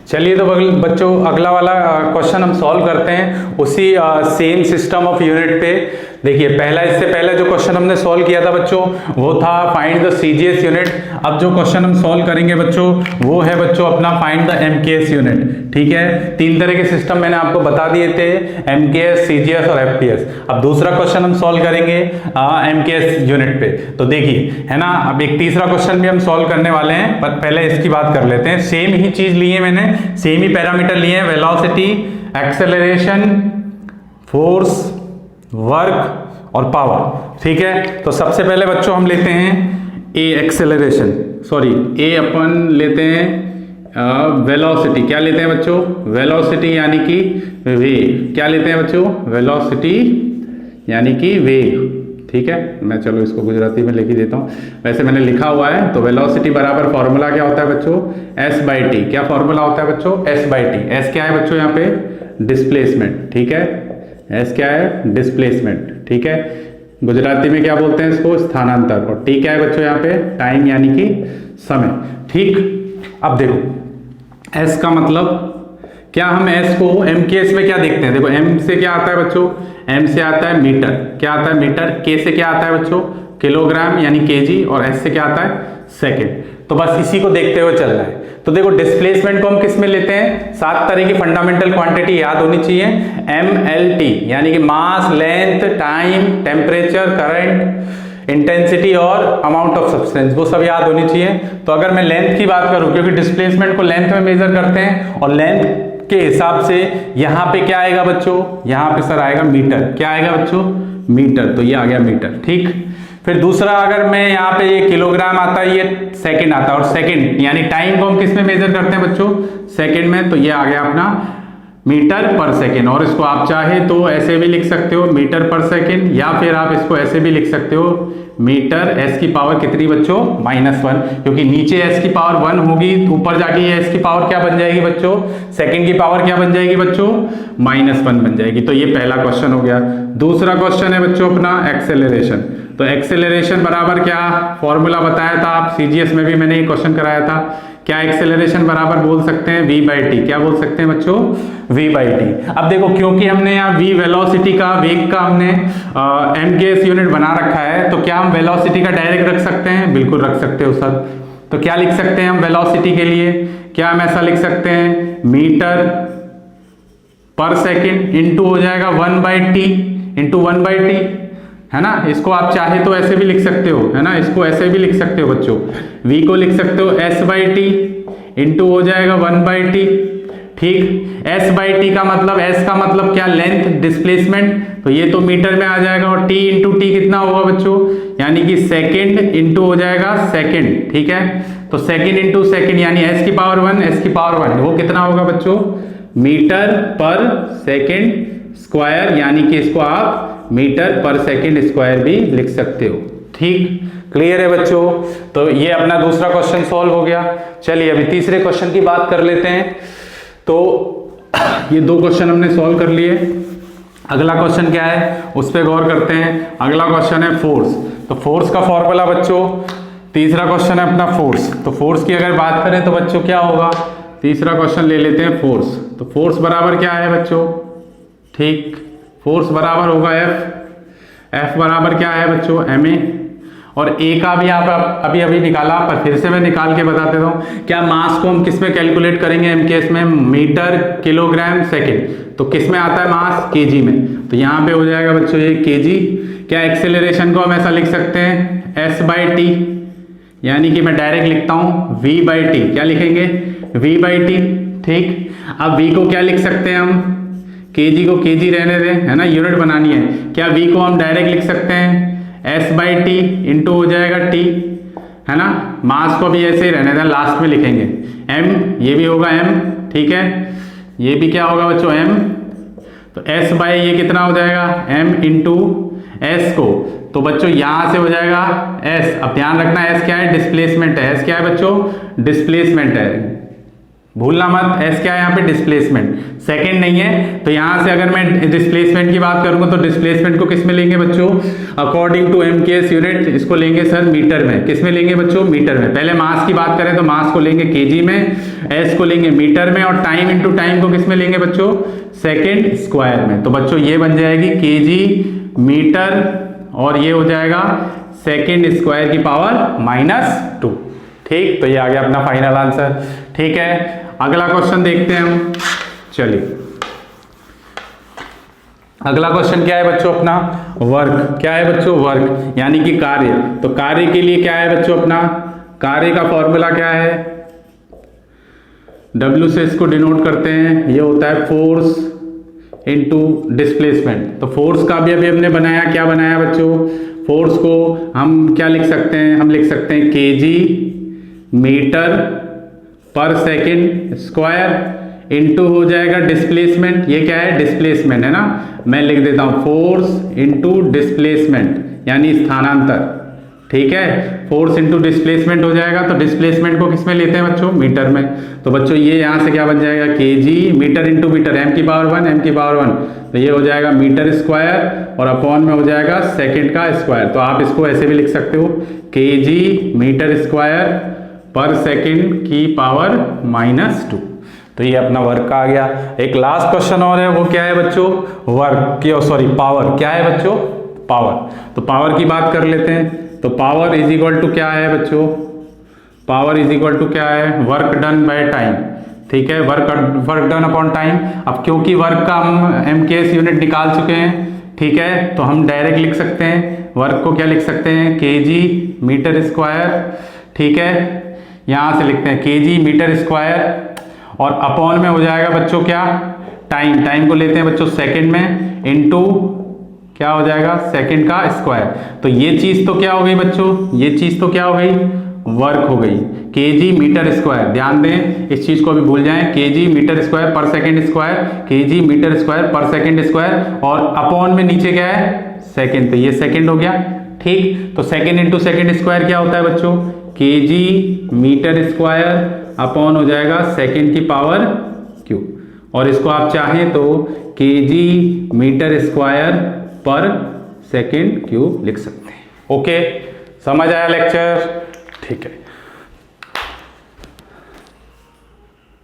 चलिए तो बच्चों अगला वाला क्वेश्चन हम सॉल्व करते हैं उसी सेम सिस्टम ऑफ यूनिट पे। देखिए पहला, इससे पहले जो क्वेश्चन हमने सॉल्व किया था बच्चों वो था फाइंड द सीजीएस यूनिट। अब जो क्वेश्चन हम सॉल्व करेंगे बच्चों वो है बच्चों अपना फाइंड द एमकेएस यूनिट। ठीक है, तीन तरह के सिस्टम मैंने आपको बता दिए थे, एमकेएस, सीजीएस और एफपीएस। अब दूसरा क्वेश्चन हम सॉल्व करेंगे एमकेएस यूनिट पे। तो देखिए है ना, अब एक तीसरा क्वेश्चन भी हम सॉल्व करने वाले हैं, पर पहले इसकी बात कर लेते हैं। सेम ही चीज ली है मैंने, सेम ही पैरामीटर लिए हैं, वेलोसिटी, एक्सेलरेशन, फोर्स, वर्क और पावर। ठीक है, तो सबसे पहले बच्चों हम लेते हैं ए एक्सेलरेशन, सॉरी ए अपन लेते हैं वेलोसिटी। क्या लेते हैं बच्चों? वेलोसिटी यानी कि वेग। क्या लेते हैं बच्चों? वेलोसिटी यानी कि वेग। ठीक है, मैं चलो इसको गुजराती में लिख ही देता हूँ, वैसे मैंने लिखा हुआ है। तो वेलोसिटी बराबर फॉर्मूला क्या होता है बच्चों? S by T. क्या फॉर्मूला होता है बच्चों? S by T. एस क्या है बच्चों? यहाँ पे डिस्प्लेसमेंट। ठीक है, एस क्या है? डिस्प्लेसमेंट। ठीक है, गुजराती में क्या बोलते हैं इसको? स्थानांतर। और टी क्या है बच्चों? यहाँ पे टाइम यानी कि समय। ठीक, अब देखो एस का मतलब क्या, हम एस को एमकेएस में क्या देखते हैं? देखो एम से क्या आता है बच्चों? एम से आता है मीटर। क्या आता है? मीटर। के से क्या आता है बच्चों? किलोग्राम यानी केजी। और एस से क्या आता है? सेकंड। तो बस इसी को देखते हुए चल रहा है। तो देखो डिस्प्लेसमेंट को हम किस में लेते हैं? 7 तरह की फंडामेंटल क्वांटिटी याद होनी चाहिए। MLT यानी कि mass, length, time, temperature, current, intensity और अमाउंट ऑफ सब्सटेंस, वो सब याद होनी चाहिए। तो अगर मैं लेंथ की बात करूं, क्योंकि डिस्प्लेसमेंट को लेंथ में मेजर करते हैं, और लेंथ के हिसाब से यहां पे क्या आएगा बच्चों? यहां पे सर आएगा मीटर। क्या आएगा बच्चों? मीटर। तो ये आ गया मीटर। ठीक, फिर दूसरा अगर मैं यहाँ पे ये किलोग्राम आता है, ये सेकंड आता है। और सेकंड यानी टाइम को हम किस में मेजर करते हैं बच्चों? सेकंड में। तो ये आ गया अपना मीटर पर सेकंड। और इसको आप चाहे तो ऐसे भी लिख सकते हो, मीटर पर सेकंड, या फिर आप इसको ऐसे भी लिख सकते हो, मीटर एस की पावर कितनी बच्चों? -1। क्योंकि नीचे एस की पावर 1 होगी, ऊपर जाके ये एस की पावर क्या बन जाएगी बच्चों? सेकंड की पावर क्या बन जाएगी बच्चों? -1 बन जाएगी। तो ये पहला क्वेश्चन हो गया। दूसरा क्वेश्चन है बच्चों अपना एक्सेलरेशन। तो एक्सेलरेशन बराबर क्या फॉर्मूला बताया था, आप सीजीएस में भी मैंने ये क्वेश्चन कराया था। क्या एक्सेलरेशन बराबर बोल सकते हैं? v by T. क्या बोल सकते हैं बच्चों? v by T. अब देखो क्योंकि हमने यहाँ v वेलोसिटी का, वेग का हमने एमकेएस यूनिट बना रखा है, तो क्या हम वेलोसिटी का डायरेक्ट रख सकते हैं? बिल्कुल रख सकते हो सर। तो क्या लिख सकते हैं हम वेलोसिटी के लिए? क्या हम ऐसा लिख सकते हैं? मीटर पर सेकेंड इंटू हो जाएगा 1 by T into 1 by T, है ना। इसको आप चाहे तो ऐसे भी लिख सकते हो, है ना, इसको ऐसे भी लिख सकते हो बच्चों। v को लिख सकते हो s बाई टी इंटू हो जाएगा 1 बाई टी। ठीक, s बाई टी का मतलब, s का मतलब क्या? Length, displacement. तो ये तो मीटर में आ जाएगा। और t इंटू टी कितना होगा बच्चों? यानी कि सेकेंड इंटू हो जाएगा सेकेंड। ठीक है, तो सेकेंड इंटू सेकेंड यानी s की पावर 1, s की पावर 1, वो कितना होगा बच्चों? मीटर पर सेकेंड स्क्वायर, यानी कि इसको आप मीटर पर सेकेंड स्क्वायर भी लिख सकते हो। ठीक, क्लियर है बच्चों? तो ये अपना दूसरा क्वेश्चन सॉल्व हो गया। चलिए अभी तीसरे क्वेश्चन की बात कर लेते हैं। तो ये दो क्वेश्चन हमने सॉल्व कर लिए। अगला क्वेश्चन क्या है उस पर गौर करते हैं। अगला क्वेश्चन है फोर्स। तो फोर्स का फॉर्मूला बच्चों, तीसरा क्वेश्चन है अपना फोर्स। तो फोर्स की अगर बात करें तो बच्चों क्या होगा? तीसरा क्वेश्चन ले लेते हैं फोर्स। तो फोर्स बराबर क्या है बच्चों? ठीक, फोर्स बराबर होगा एफ बराबर क्या है बच्चों? ma। और a का भी आप अभी अभी निकाला, पर फिर से मैं निकाल के बता देता हूँ। क्या मास को हम किस में कैलकुलेट करेंगे एमकेएस में? Metre, kilogram, second. तो किस में आता है मास? केजी में। तो यहाँ पे हो जाएगा बच्चों ये केजी। क्या एक्सेलरेशन को हम ऐसा लिख सकते हैं? एस बाई टी, यानी कि मैं डायरेक्ट लिखता हूँ v बाई टी। क्या लिखेंगे? v by T. ठीक, अब v को क्या लिख सकते हैं हम? केजी को केजी रहने दें, है ना, यूनिट बनानी है। क्या v को हम डायरेक्ट लिख सकते हैं? s बाई टी इंटू हो जाएगा t, है ना। मास को भी ऐसे ही रहने दें, लास्ट में लिखेंगे m, ये भी होगा m। ठीक है, ये भी क्या होगा बच्चों? m। तो s बाई ये कितना हो जाएगा? m इंटू s को, तो बच्चों यहां से हो जाएगा s। अब ध्यान रखना s क्या है? डिस्प्लेसमेंट है। s क्या है बच्चों? डिस्प्लेसमेंट है। भूलना मत। एस क्या है यहाँ पे, डिस्प्लेसमेंट, सेकंड नहीं है। तो यहाँ से अगर मैं डिस्प्लेसमेंट की बात करूंगा तो डिस्प्लेसमेंट को किस में लेंगे बच्चों, अकॉर्डिंग टू एमकेएस यूनिट इसको लेंगे सर मीटर में। किस में लेंगे बच्चों, मीटर में। पहले मास की बात करें तो मास को लेंगे केजी में, एस को लेंगे मीटर में, और टाइम इंटू टाइम को किस में लेंगे बच्चों, सेकेंड स्क्वायर में। तो बच्चों ये बन जाएगी केजी मीटर और ये हो जाएगा सेकेंड स्क्वायर की पावर -2। ठीक, तो ये आ गया अपना फाइनल आंसर। ठीक है, अगला क्वेश्चन देखते हैं हम। चलिए अगला क्वेश्चन क्या है बच्चों अपना, वर्क। क्या है बच्चों, वर्क यानी कि कार्य। तो कार्य के लिए क्या है बच्चों अपना, कार्य का फॉर्मूला क्या है, W से इसको डिनोट करते हैं, ये होता है फोर्स इनटू डिस्प्लेसमेंट। तो फोर्स का भी अभी हमने बनाया, क्या बनाया बच्चों, फोर्स को हम क्या लिख सकते हैं, हम लिख सकते हैं केजी मीटर पर सेकेंड स्क्वायर इनटू हो जाएगा डिस्प्लेसमेंट। ये क्या है, डिस्प्लेसमेंट है ना, मैं लिख देता हूं फोर्स इनटू डिस्प्लेसमेंट यानी स्थानांतर। ठीक है, फोर्स इनटू डिस्प्लेसमेंट हो जाएगा। तो डिस्प्लेसमेंट को किस में लेते हैं बच्चों, मीटर में। तो बच्चों ये यहां से क्या बन जाएगा, kg metre into metre, m की पावर 1 m की पावर 1, तो ये हो जाएगा मीटर स्क्वायर और अपॉन में हो जाएगा सेकंड का स्क्वायर। तो आप इसको ऐसे भी लिख सकते हो, KG metre square per second की पावर -2। तो ये अपना वर्क आ गया। एक लास्ट क्वेश्चन और है, वो क्या है बच्चों, वर्क की, सॉरी पावर। क्या है बच्चों, पावर। तो पावर की बात कर लेते हैं। तो पावर इज इक्वल टू क्या है बच्चों, पावर इज इक्वल टू क्या है, वर्क डन बाय टाइम। ठीक है, वर्क डन अपॉन टाइम। अब क्योंकि वर्क का हम एमकेएस यूनिट निकाल चुके हैं, ठीक है, तो हम डायरेक्ट लिख सकते हैं वर्क को, क्या लिख सकते हैं, केजी मीटर स्क्वायर। ठीक है, यहां से लिखते हैं केजी मीटर स्क्वायर और अपॉन में हो जाएगा बच्चों क्या, टाइम। टाइम को लेते हैं बच्चों सेकंड में, इनटू क्या हो जाएगा, सेकंड का स्क्वायर। तो ये चीज तो क्या हो गई बच्चों, ये चीज तो क्या हो गई, वर्क हो गई। केजी मीटर स्क्वायर, ध्यान दें इस चीज को भी भूल जाएं, kg metre square per second square, kg metre square per second square, और अपॉन में नीचे क्या है, सेकंड। तो ये सेकंड हो गया। ठीक, तो सेकंड इंटू सेकंड स्क्वायर क्या होता है बच्चों, केजी मीटर स्क्वायर अपॉन हो जाएगा सेकंड की पावर क्यू, और इसको आप चाहें तो KG metre square per second cube लिख सकते हैं। ओके, समझ आया लेक्चर, ठीक है।